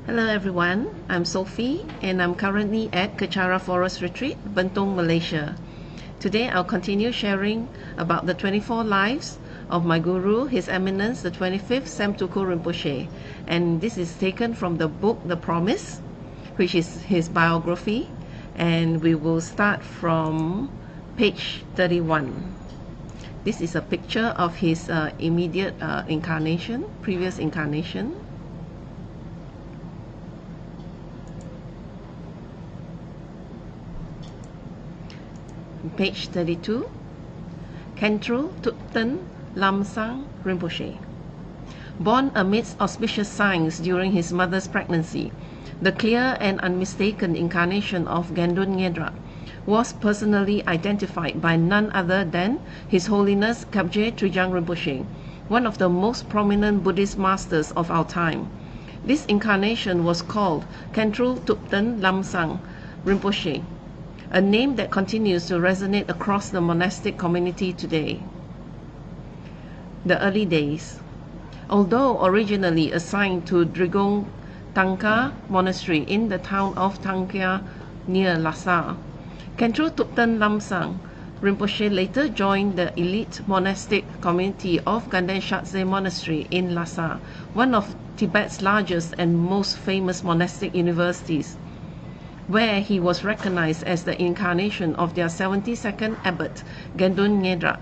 Hello everyone, I'm Sophie and I'm currently at Kechara Forest Retreat, Bentong, Malaysia. Today I'll continue sharing about the 24 lives of my Guru, His Eminence, the 25th Sam Tuku Rinpoche. And this is taken from the book The Promise, which is his biography. And we will start from page 31. This is a picture of his immediate incarnation, previous incarnation. Page 32, Khentrul Thupten Lamsang Rinpoche. Born amidst auspicious signs during his mother's pregnancy, the clear and unmistaken incarnation of Gendun Ngedrak was personally identified by none other than His Holiness Kabje Trijang Rinpoche, one of the most prominent Buddhist masters of our time. This incarnation was called Khentrul Thupten Lamsang Rinpoche, a name that continues to resonate across the monastic community today. The early days. Although originally assigned to Drigong Tangka Monastery in the town of Tangka near Lhasa, Khentrul Thupten Lamsang Rinpoche later joined the elite monastic community of Ganden Shatse Monastery in Lhasa, one of Tibet's largest and most famous monastic universities, where he was recognized as the incarnation of their 72nd abbot, Gendun Ngedrak.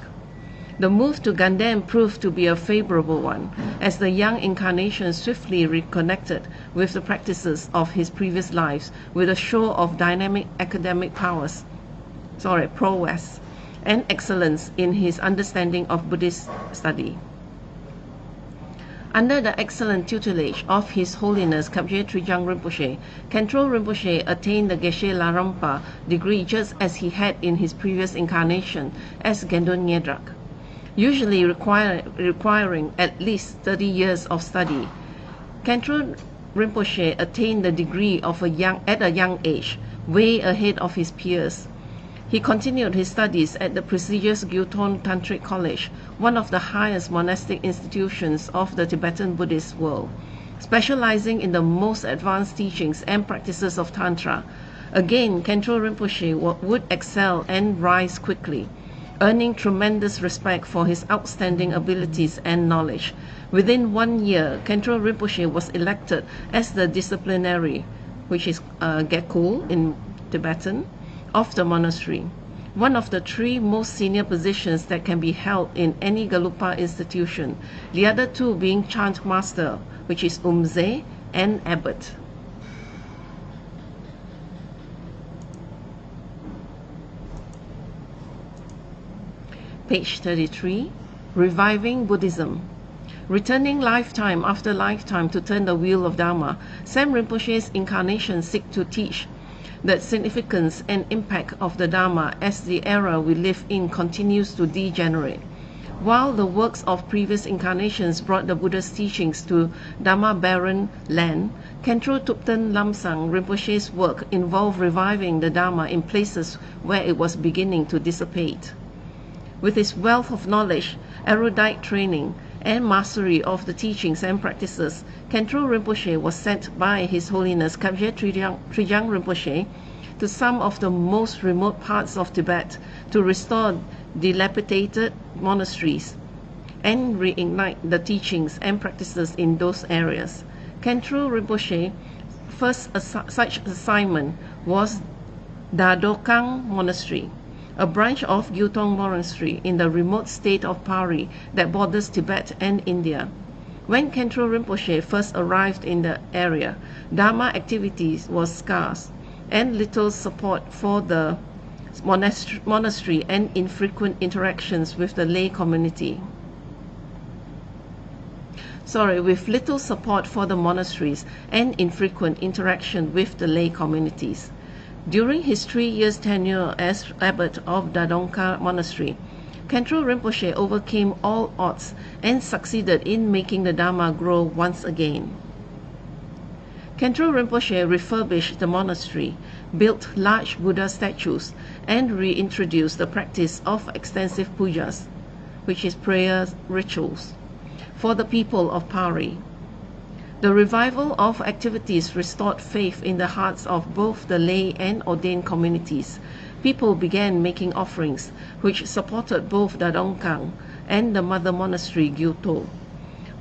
The move to Ganden proved to be a favorable one, as the young incarnation swiftly reconnected with the practices of his previous lives with a show of dynamic academic prowess, and excellence in his understanding of Buddhist study. Under the excellent tutelage of His Holiness Kabje Trijang Rinpoche, Khentrul Rinpoche attained the Geshe Larampa degree just as he had in his previous incarnation as Gendun Ngedrak, usually requiring at least 30 years of study. Khentrul Rinpoche attained the degree at a young age, way ahead of his peers. He continued his studies at the prestigious Gyuton Tantric College, one of the highest monastic institutions of the Tibetan Buddhist world, specializing in the most advanced teachings and practices of Tantra. Again, Khentrul Rinpoche would excel and rise quickly, earning tremendous respect for his outstanding abilities and knowledge. Within 1 year, Khentrul Rinpoche was elected as the disciplinary, which is Gekul in Tibetan, of the monastery, one of the 3 most senior positions that can be held in any Gelugpa institution, the other 2 being chant master, which is Umze, and abbot. Page 33, Reviving Buddhism. Returning lifetime after lifetime to turn the wheel of Dharma, Sam Rinpoche's incarnation seek to teach the significance and impact of the Dharma as the era we live in continues to degenerate. While the works of previous incarnations brought the Buddha's teachings to Dharma-barren land, Khentrul Thupten Lamsang Rinpoche's work involved reviving the Dharma in places where it was beginning to dissipate. With his wealth of knowledge, erudite training, and mastery of the teachings and practices, Khentrul Rinpoche was sent by His Holiness Kabje Trijang Rinpoche to some of the most remote parts of Tibet to restore dilapidated monasteries and reignite the teachings and practices in those areas. Khentrul Rinpoche's first such assignment was Dadokang Monastery, a branch of Gyutong Monastery in the remote state of Pari that borders Tibet and India. When Khentrul Rinpoche first arrived in the area, Dharma activities was scarce and little support for the monastery and infrequent interactions with the lay community. With little support for the monasteries and infrequent interaction with the lay communities. During his 3 years tenure as abbot of Dadongka Monastery, Khentrul Rinpoche overcame all odds and succeeded in making the Dharma grow once again. Khentrul Rinpoche refurbished the monastery, built large Buddha statues, and reintroduced the practice of extensive pujas, which is prayer rituals, for the people of Pari. The revival of activities restored faith in the hearts of both the lay and ordained communities. People began making offerings, which supported both the Dongkang and the mother monastery Gyuto.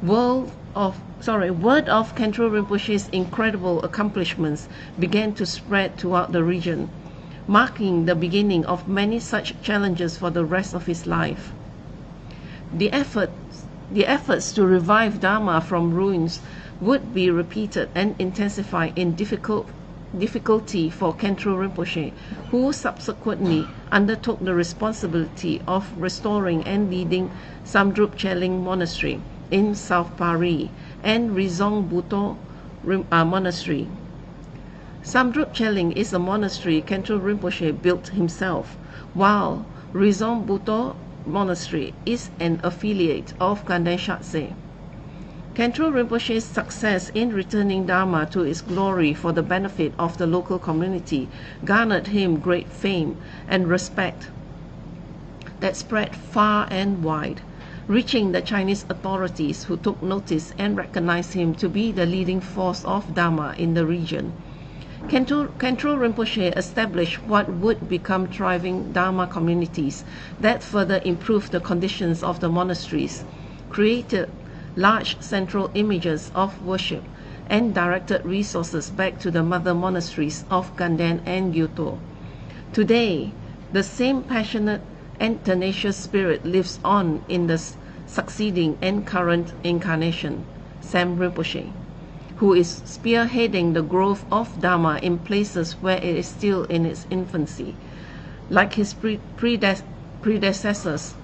Word of Khentrul Rinpoche's incredible accomplishments began to spread throughout the region, marking the beginning of many such challenges for the rest of his life. The efforts to revive Dharma from ruins would be repeated and intensified in difficulty for Khentrul Rinpoche, who subsequently undertook the responsibility of restoring and leading Samdrup Cheling Monastery in South Paris and Rizong Buto Monastery. Samdrup Cheling is a monastery Khentrul Rinpoche built himself, while Rizong Buto Monastery is an affiliate of Kanden Shatse. Khentrul Rinpoche's success in returning Dharma to its glory for the benefit of the local community garnered him great fame and respect that spread far and wide, reaching the Chinese authorities, who took notice and recognized him to be the leading force of Dharma in the region. Khentrul Rinpoche established what would become thriving Dharma communities that further improved the conditions of the monasteries, created large central images of worship, and directed resources back to the mother monasteries of Kanden and Gyuto. Today, the same passionate and tenacious spirit lives on in the succeeding and current incarnation, Sam Rinpoche, who is spearheading the growth of Dharma in places where it is still in its infancy. Like his predecessors,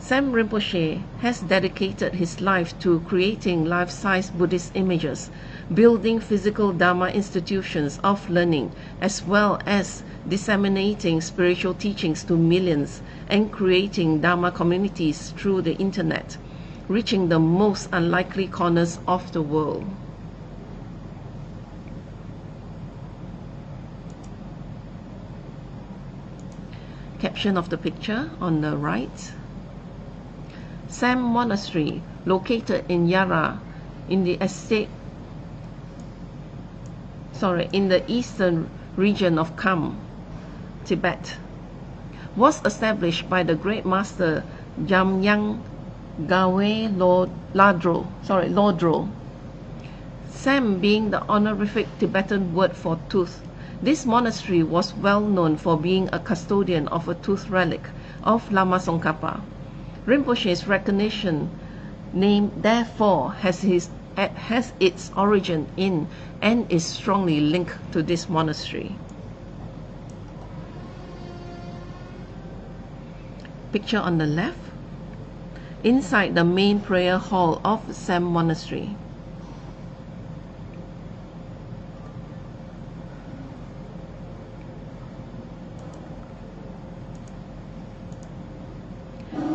Sam Rinpoche has dedicated his life to creating life-size Buddhist images, building physical Dharma institutions of learning, as well as disseminating spiritual teachings to millions and creating Dharma communities through the internet, reaching the most unlikely corners of the world. Caption of the picture on the right. Sam Monastery, located in Yara, in the eastern region of Kham, Tibet, was established by the great master Jamyang Gawe Lodro. Sam being the honorific Tibetan word for tooth. This monastery was well known for being a custodian of a tooth relic of Lama Tsongkhapa. Rinpoche's recognition name therefore has its origin in and is strongly linked to this monastery. Picture on the left, inside the main prayer hall of Sam Monastery.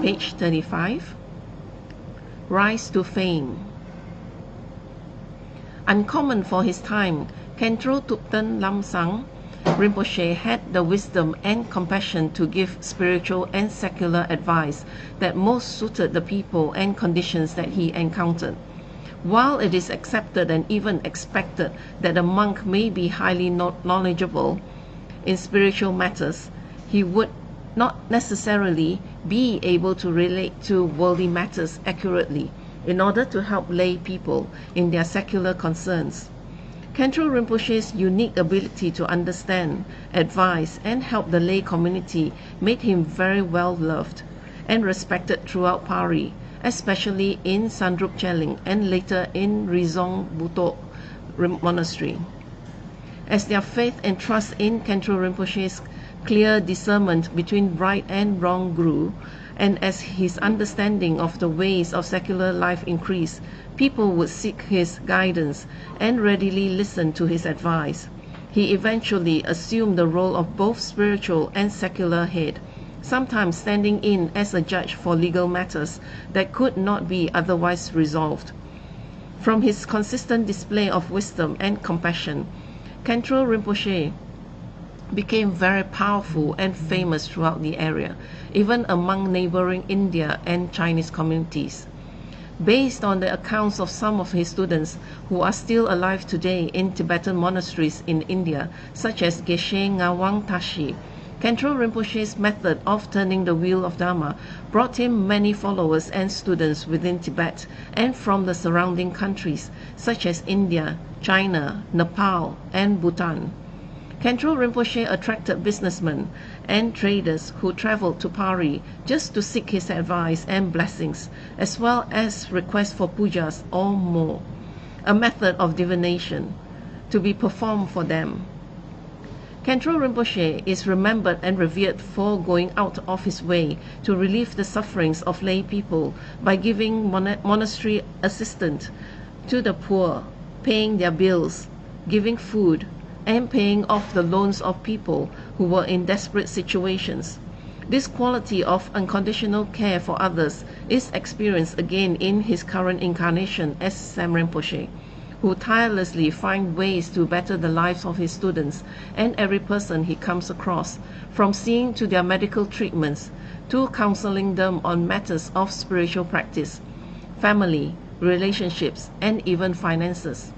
Page 35. Rise to fame. Uncommon for his time, Khentrul Thupten Lamsang Rinpoche had the wisdom and compassion to give spiritual and secular advice that most suited the people and conditions that he encountered. While it is accepted and even expected that a monk may be highly knowledgeable in spiritual matters, he would not necessarily be able to relate to worldly matters accurately in order to help lay people in their secular concerns. Khentrul Rinpoche's unique ability to understand, advise, and help the lay community made him very well loved and respected throughout Paris, especially in Samdrup Cheling and later in Rizong Buto Monastery. As their faith and trust in Khentrul Rinpoche's clear discernment between right and wrong grew, and as his understanding of the ways of secular life increased, people would seek his guidance and readily listen to his advice. He eventually assumed the role of both spiritual and secular head, sometimes standing in as a judge for legal matters that could not be otherwise resolved. From his consistent display of wisdom and compassion, Khentrul Rinpoche became very powerful and famous throughout the area, even among neighboring India and Chinese communities. based on the accounts of some of his students who are still alive today in Tibetan monasteries in India, such as Geshe Ngawang Tashi. Khentrul Rinpoche's method of turning the wheel of Dharma brought him many followers and students within Tibet and from the surrounding countries, such as India, China, Nepal, and Bhutan. Khentrul Rinpoche attracted businessmen and traders who traveled to Pari just to seek his advice and blessings, as well as request for pujas or more, a method of divination, to be performed for them. Khentrul Rinpoche is remembered and revered for going out of his way to relieve the sufferings of lay people by giving monastery assistance to the poor, paying their bills, giving food, and paying off the loans of people who were in desperate situations. This quality of unconditional care for others is experienced again in his current incarnation as Sam Rinpoche, who tirelessly finds ways to better the lives of his students and every person he comes across, from seeing to their medical treatments, to counseling them on matters of spiritual practice, family, relationships, and even finances.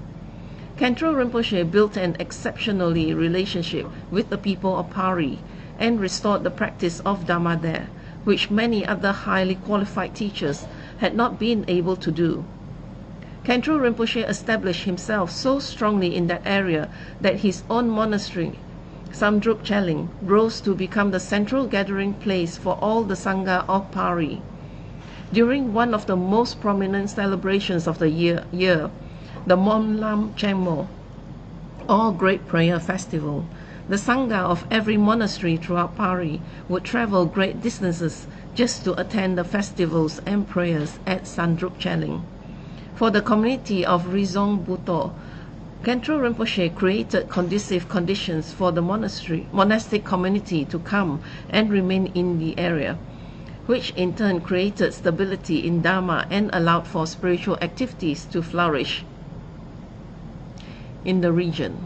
Khentrul Rinpoche built an exceptionally relationship with the people of Pari and restored the practice of Dhamma there, which many other highly qualified teachers had not been able to do. Khentrul Rinpoche established himself so strongly in that area that his own monastery, Samdrup Cheling, rose to become the central gathering place for all the Sangha of Pari. During one of the most prominent celebrations of the year, the Mon Lam Chemo, or Great Prayer Festival, the Sangha of every monastery throughout Pari would travel great distances just to attend the festivals and prayers at Samdrup Cheling. For the community of Rizong Buto, Khentrul Rinpoche created conducive conditions for the monastic community to come and remain in the area, which in turn created stability in Dharma and allowed for spiritual activities to flourish in the region,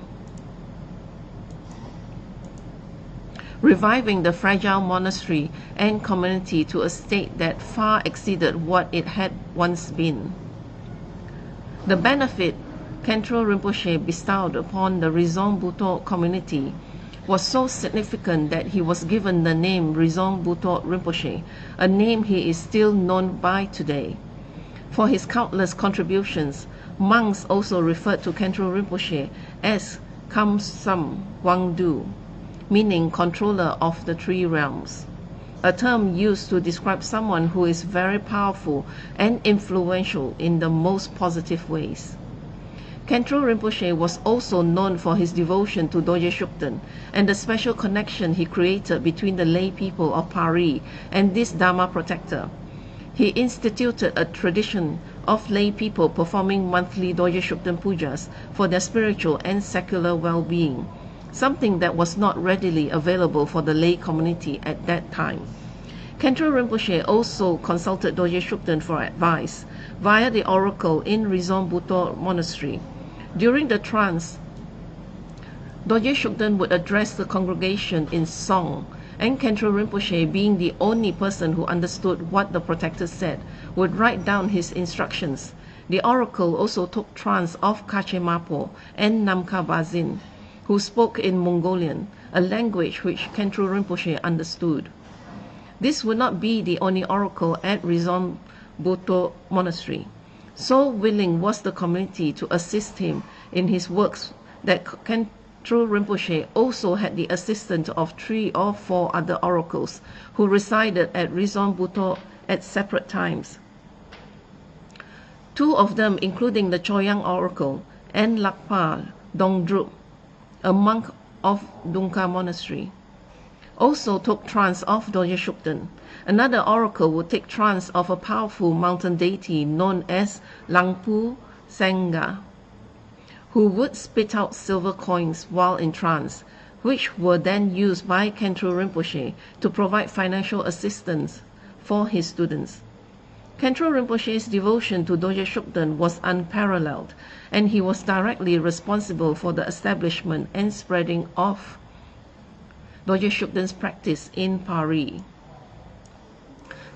reviving the fragile monastery and community to a state that far exceeded what it had once been. The benefit Khentrul Rinpoche bestowed upon the Rizong Buto community was so significant that he was given the name Rizong Buto Rinpoche, a name he is still known by today. For his countless contributions, monks also referred to Khentrul Rinpoche as Kamsam Wangdu, meaning controller of the three realms, a term used to describe someone who is very powerful and influential in the most positive ways. Khentrul Rinpoche was also known for his devotion to Dorje Shugden and the special connection he created between the lay people of Pari and this Dharma protector. He instituted a tradition of lay people performing monthly Dorje Shugden pujas for their spiritual and secular well-being, something that was not readily available for the lay community at that time. Khentrul Rinpoche also consulted Dorje Shugden for advice via the oracle in Rizong Buto Monastery. During the trance, Dorje Shugden would address the congregation in song, and Khentrul Rinpoche, being the only person who understood what the protector said, would write down his instructions. The oracle also took trance of Kache Mapo and Namka Bazin, who spoke in Mongolian, a language which Khentrul Rinpoche understood. This would not be the only oracle at Rizong Buto Monastery. So willing was the community to assist him in his works that Khentrul Rinpoche also had the assistance of 3 or 4 other oracles who resided at Rizong Buto at separate times. 2 of them, including the Choyang oracle and Lakpa Dongdrup, a monk of Dunka Monastery, also took trance of Dorje Shugden. Another oracle would take trance of a powerful mountain deity known as Langpu Sangha, who would spit out silver coins while in trance, which were then used by Khentrul Rinpoche to provide financial assistance for his students. Khentrul Rinpoche's devotion to Dorje Shugden was unparalleled, and he was directly responsible for the establishment and spreading of Dorje Shugden's practice in Pari.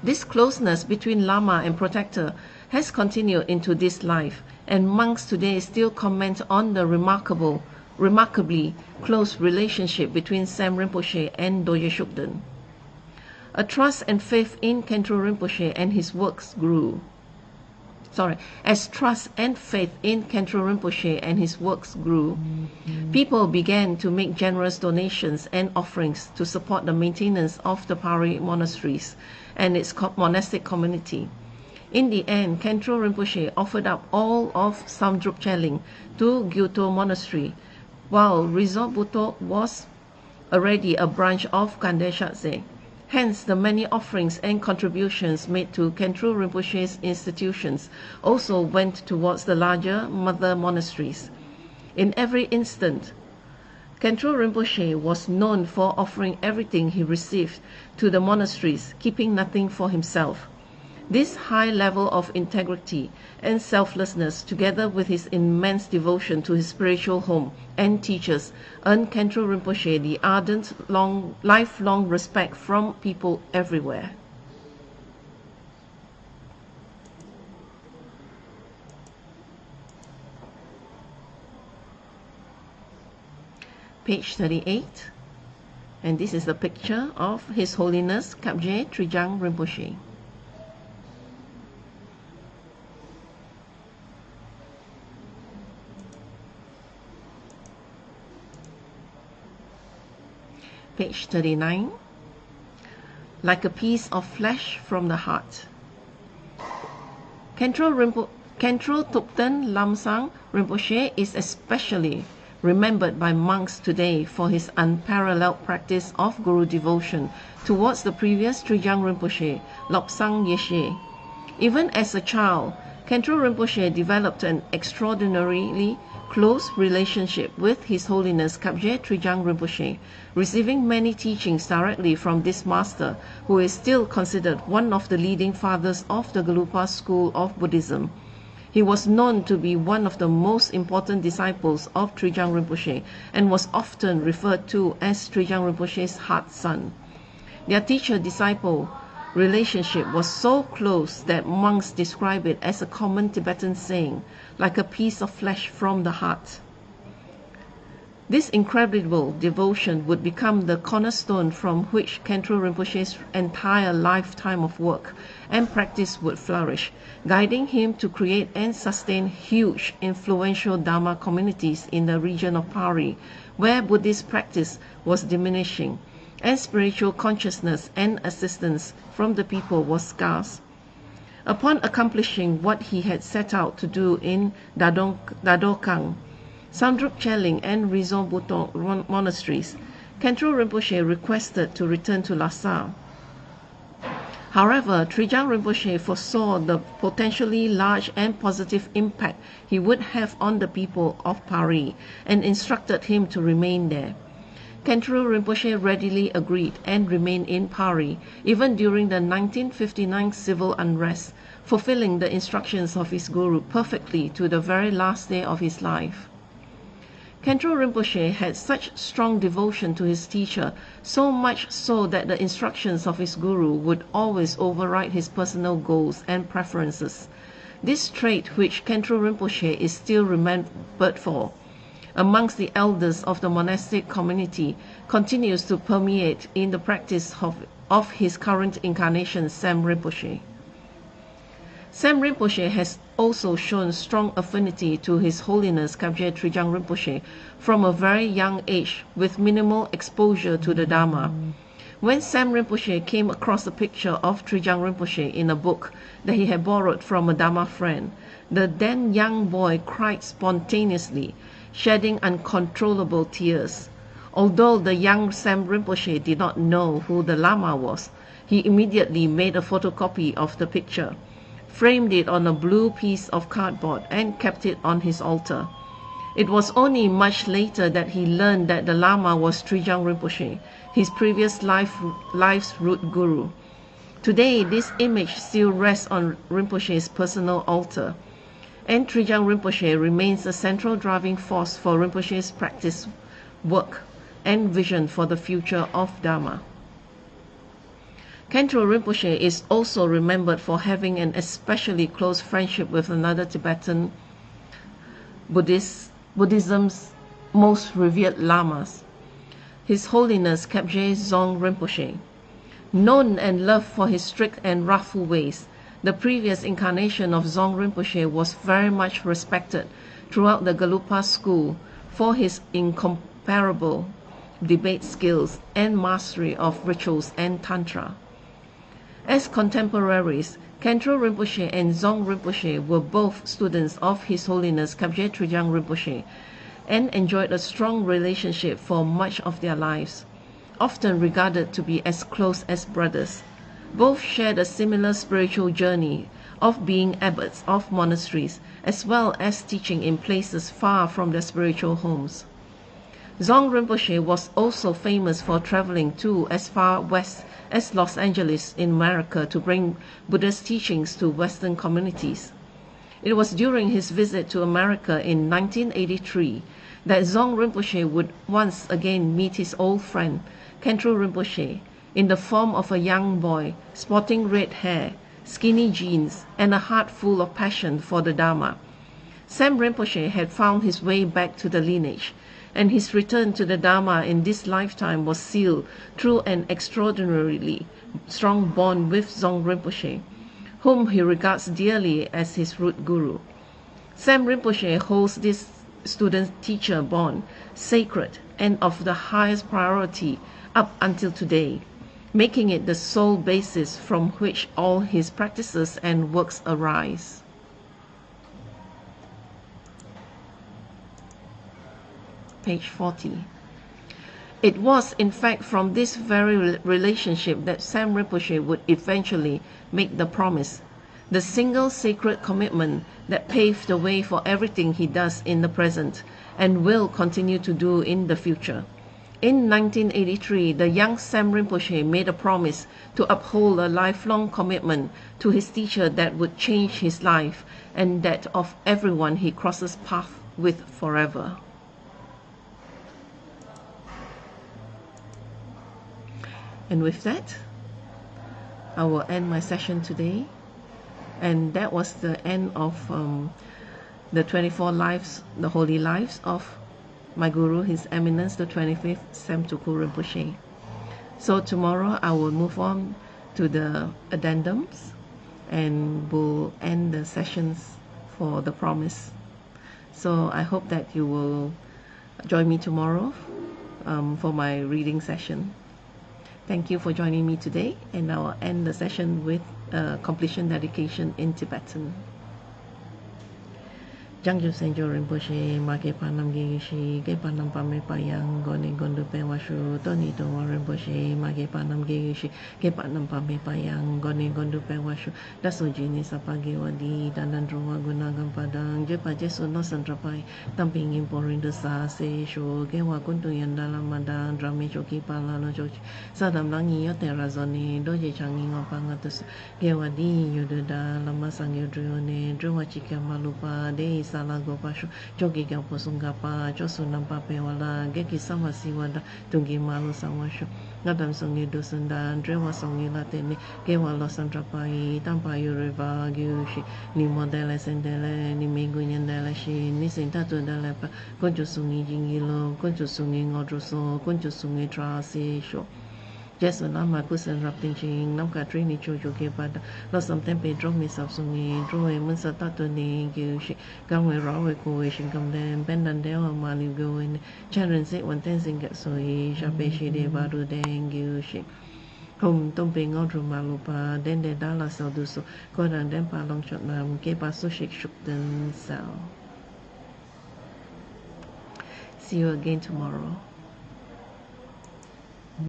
This closeness between Lama and Protector has continued into this life, and monks today still comment on the remarkably close relationship between Sam Rinpoche and Dorje Shugden. A trust and faith in Khentrul Rinpoche and his works grew. As trust and faith in Khentrul Rinpoche and his works grew, people began to make generous donations and offerings to support the maintenance of the Pari monasteries and its monastic community. In the end, Khentrul Rinpoche offered up all of Samdrup Cheling to Gyuto Monastery, while Rizal Buto was already a branch of Kande Shatse. Hence, the many offerings and contributions made to Khentrul Rinpoche's institutions also went towards the larger mother monasteries. In every instant, Khentrul Rinpoche was known for offering everything he received to the monasteries, keeping nothing for himself. This high level of integrity and selflessness, together with his immense devotion to his spiritual home and teachers, earned Khentrul Rinpoche the ardent, lifelong respect from people everywhere. Page 38, and this is the picture of His Holiness Kapje Trijang Rinpoche. Page 39, like a piece of flesh from the heart. Khentrul Thupten Lamsang Rinpoche is especially remembered by monks today for his unparalleled practice of Guru devotion towards the previous Trijang Rinpoche, Lobsang Yeshe. Even as a child, Khentrul Rinpoche developed an extraordinarily close relationship with His Holiness Kapje Trijang Rinpoche, receiving many teachings directly from this master, who is still considered one of the leading fathers of the Gelugpa school of Buddhism. He was known to be one of the most important disciples of Trijang Rinpoche and was often referred to as Trijang Rinpoche's heart son. Their teacher-disciple relationship was so close that monks describe it as a common Tibetan saying, like a piece of flesh from the heart. This incredible devotion would become the cornerstone from which Khentrul Rinpoche's entire lifetime of work and practice would flourish, guiding him to create and sustain huge, influential Dharma communities in the region of Pari, where Buddhist practice was diminishing, and spiritual consciousness and assistance from the people was scarce. Upon accomplishing what he had set out to do in Dadokang, Samdrup Cheling and Rizal Butong monasteries, Khentrul Rinpoche requested to return to Lhasa. However, Trijang Rinpoche foresaw the potentially large and positive impact he would have on the people of Pari and instructed him to remain there. Khentrul Rinpoche readily agreed and remained in Pari even during the 1959 civil unrest, fulfilling the instructions of his guru perfectly to the very last day of his life. Khentrul Rinpoche had such strong devotion to his teacher, so much so that the instructions of his guru would always override his personal goals and preferences. This trait, which Khentrul Rinpoche is still remembered for amongst the elders of the monastic community, continues to permeate in the practice of his current incarnation, Sam Rinpoche. Sam Rinpoche has also shown strong affinity to His Holiness Kapje Trijang Rinpoche from a very young age with minimal exposure to the Dharma. When Sam Rinpoche came across a picture of Trijang Rinpoche in a book that he had borrowed from a Dharma friend, the then young boy cried spontaneously, shedding uncontrollable tears. Although the young Sam Rinpoche did not know who the Lama was, he immediately made a photocopy of the picture, framed it on a blue piece of cardboard, and kept it on his altar. It was only much later that he learned that the Lama was Trijang Rinpoche, his previous life's root guru. Today, this image still rests on Rinpoche's personal altar, and Trijang Rinpoche remains a central driving force for Rinpoche's practice, work, and vision for the future of Dharma. Khentrul Rinpoche is also remembered for having an especially close friendship with another Tibetan Buddhism's most revered lamas, His Holiness Khebje Dzong Rinpoche. Known and loved for his strict and wrathful ways, the previous incarnation of Dzong Rinpoche was very much respected throughout the Gelugpa school for his incomparable debate skills and mastery of rituals and tantra. As contemporaries, Khentrul Rinpoche and Dzong Rinpoche were both students of His Holiness Khebje Trijang Rinpoche and enjoyed a strong relationship for much of their lives, often regarded to be as close as brothers. Both shared a similar spiritual journey of being abbots of monasteries, as well as teaching in places far from their spiritual homes. Dzong Rinpoche was also famous for traveling to as far west as Los Angeles in America to bring Buddhist teachings to Western communities. It was during his visit to America in 1983 that Dzong Rinpoche would once again meet his old friend, Khentrul Rinpoche, in the form of a young boy sporting red hair, skinny jeans, and a heart full of passion for the Dharma. Sam Rinpoche had found his way back to the lineage, and his return to the Dharma in this lifetime was sealed through an extraordinarily strong bond with Dzong Rinpoche, whom he regards dearly as his root guru. Sam Rinpoche holds this student-teacher bond sacred and of the highest priority up until today, making it the sole basis from which all his practices and works arise. Page 40. It was, in fact, from this very relationship that Sam Rinpoche would eventually make the promise, the single sacred commitment that paved the way for everything he does in the present and will continue to do in the future. In 1983, the young Sam Rinpoche made a promise to uphold a lifelong commitment to his teacher that would change his life and that of everyone he crosses paths with forever. And with that, I will end my session today. And that was the end of the 24 lives, the holy lives of my Guru, His Eminence, the 25th Sam Tuku Rinpoche. So tomorrow I will move on to the addendums and will end the sessions for the promise. So I hope that you will join me tomorrow for my reading session. Thank you for joining me today, and I will end the session with completion dedication in Tibetan. Jangju Senjo Rinpoche, Mage Panam Geyishi, Ge Panam Pame Payang, Goni Gondu Pewashu, Toni Towa Rinpoche, Mage Panam Geyishi, Ge Panam Pame Payang, Goni Gondu Pewashu, Daso Jini Sapage Wadi, Danandruwa Gunagam Padang, Jepa Jesu no Santrapai, Tamping Imporin the Sa, Se Sho, Ge Wakuntu Yandala Madang, Drame Choki Pala no Chochi, Sadam Langi Yoterazoni, Doje Changi Opangatus, Ge Wadi Yududa, Lama Sang Yudrione, Druwa Chika Malupa, De Sala Gopashu, Jogi Gapo Sungapa, Josunam Papewala, Geki Samasiwada, Tungi Malu Samashu, Nadam Songi Dusunda, Drewa Songi Latene, Gewa Losantrapai, Tampayu Riva, Gyushi, Ni Modele Sendele, Ni Megunyandelashi, Ni Sintatu Delepa, Conjo Sungi Jingilo, Conjo Sungi Ngodruso, Conjo Sungi Trasi Sho. Jesu Lama Kusan Rapting Ching, Nam Katrini Chojo Kepada, Losam Tempe Dromi Sapsungi, Droe Munsa Tatuni, Gyushi, Gamwe Rawe Koeshin Kamden, Pendandeo Mali Goin, Charan Sit One Tensing Gatsoi, Shapeshi de Baru Den Gyushi. Home Tomping Odru Malupa, Dende Dala Sauduso, Kodan Dempa Long Shot Nam, Kepa Sushik Shukden Sal. See you again tomorrow.